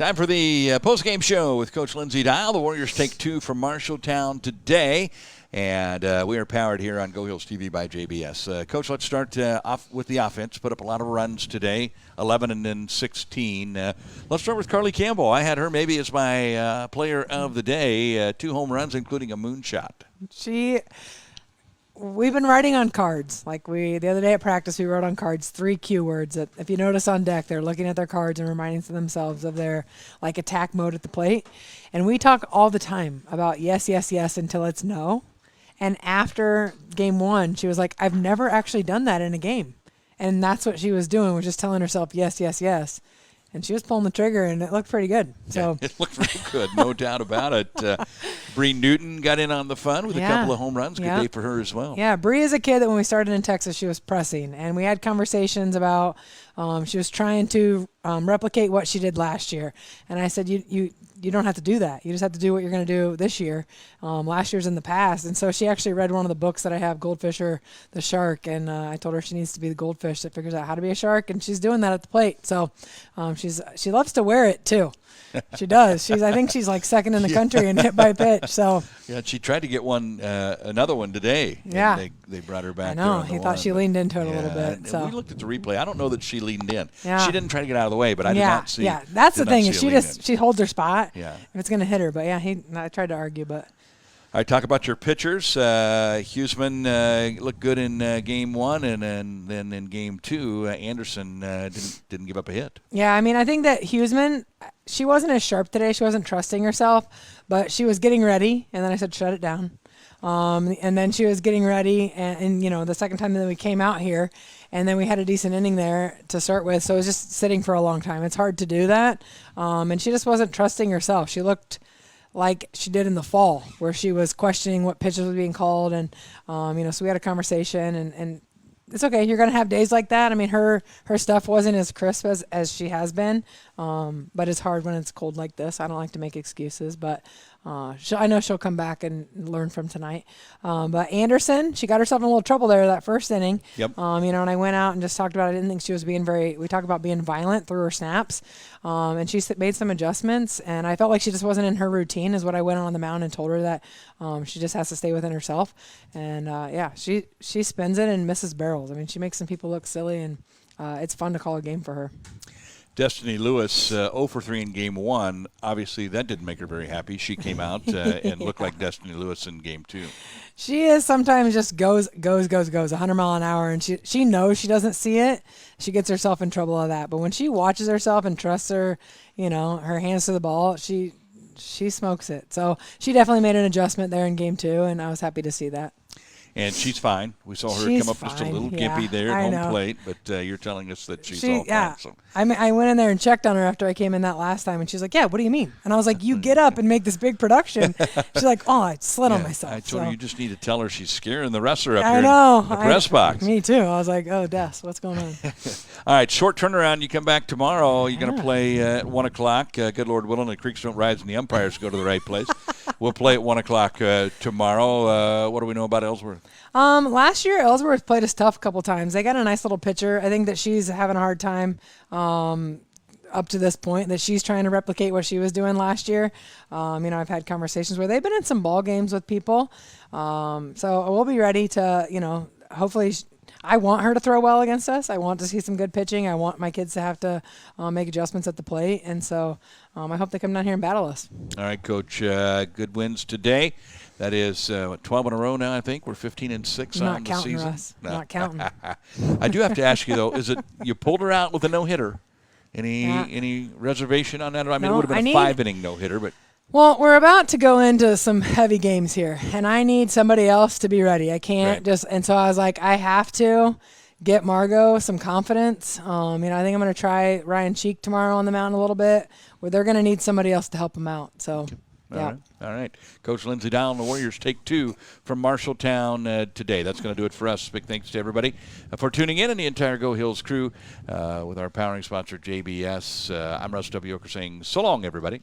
Time for the postgame show with Coach Lindsay Diehl. The Warriors take 2 from Marshalltown today, and we are powered here on Go Hills TV by JBS. Coach, let's start off with the offense. Put up a lot of runs today, 11 and then 16. Let's start with Carly Campbell. I had her maybe as my player of the day. 2 home runs, including a moonshot. We've been writing on cards. The other day at practice, we wrote on cards 3 cue words that if you notice on deck, they're looking at their cards and reminding themselves of their attack mode at the plate. And we talk all the time about yes, yes, yes until it's no. And after game 1, she was like, I've never actually done that in a game. And that's what she was doing, was just telling herself yes, yes, yes. And she was pulling the trigger, and it looked pretty good. So it looked pretty good, no doubt about it. Bree Newton got in on the fun with a couple of home runs. Good day for her as well. Yeah, Bree is a kid that when we started in Texas, she was pressing. And we had conversations about she was trying to replicate what she did last year. And I said, you don't have to do that. You just have to do what you're going to do this year. Last year's in the past. And so she actually read one of the books that I have, Goldfish or the Shark, and I told her she needs to be the goldfish that figures out how to be a shark, and she's doing that at the plate. So she loves to wear it too. She does. I think she's like second in the country in hit by pitch. So yeah, she tried to get another one today. Yeah, they brought her back. I know. He thought she leaned into it a little bit. So we looked at the replay. I don't know that she leaned in. Yeah. She didn't try to get out of the way, but I did not see. Yeah, that's the thing. Is she holds her spot. Yeah, if it's going to hit her. But yeah, I tried to argue, but. All right, talk about your pitchers. Huseman looked good in game 1, and then in game 2, Anderson didn't give up a hit. Yeah, I mean, I think that Huseman, she wasn't as sharp today. She wasn't trusting herself, but she was getting ready, and then I said, shut it down. And then she was getting ready, and the second time that we came out here, and then we had a decent inning there to start with, so it was just sitting for a long time. It's hard to do that, and she just wasn't trusting herself. She looked like she did in the fall, where she was questioning what pitches were being called, and so we had a conversation, and it's okay. You're going to have days like that. I mean, her stuff wasn't as crisp as she has been, but it's hard when it's cold like this. I don't like to make excuses, but I know she'll come back and learn from tonight. But Anderson, she got herself in a little trouble there that first inning. Yep. And I went out and just talked about it. I didn't think she was being we talked about being violent through her snaps. And she made some adjustments, and I felt like she just wasn't in her routine is what I went on the mound and told her that she just has to stay within herself. And she spins it and misses barrels. I mean, she makes some people look silly, and it's fun to call a game for her. Destiny Lewis, 0 for 3 in game 1. Obviously, that didn't make her very happy. She came out and looked like Destiny Lewis in game 2. She is sometimes just goes 100 mile an hour, and she knows she doesn't see it. She gets herself in trouble of that. But when she watches herself and trusts her hands to the ball, she smokes it. So she definitely made an adjustment there in game 2, and I was happy to see that. And she's fine. We saw her come up just a little gimpy there at home plate, but you're telling us that she's all fine. So. I went in there and checked on her after I came in that last time, and she's like, yeah, what do you mean? And I was like, you get up and make this big production. She's like, oh, I slid on myself. I told her you just need to tell her she's scaring the wrestler up here in the press box. Me too. I was like, oh, Des, what's going on? All right, short turnaround. You come back tomorrow. You're going to play at 1 o'clock. Good Lord willing, the creeks don't rise and the umpires go to the right place. We'll play at 1 o'clock tomorrow. What do we know about Ellsworth? Last year, Ellsworth played us tough a couple times. They got a nice little pitcher. I think that she's having a hard time up to this point, that she's trying to replicate what she was doing last year. I've had conversations where they've been in some ball games with people. So we'll be ready to, hopefully I want her to throw well against us. I want to see some good pitching. I want my kids to have to make adjustments at the plate. And so I hope they come down here and battle us. All right, Coach. Good wins today. That is 12 in a row now, I think. We're 15-6 on the season. Russ. No. Not counting. I do have to ask you, though, is it you pulled her out with a no-hitter? Any reservation on that? I mean, it would have been a 5-inning no-hitter, but... Well, we're about to go into some heavy games here, and I need somebody else to be ready. I can't and so I was like, I have to get Margot some confidence. I think I'm going to try Ryan Cheek tomorrow on the mound a little bit, where they're going to need somebody else to help them out. So... Okay. All right. Coach Lindsay Diehl and the Warriors take 2 from Marshalltown today. That's going to do it for us. Big thanks to everybody for tuning in, and the entire Go Hills crew with our powering sponsor, JBS. I'm Russ W. Oker saying so long, everybody.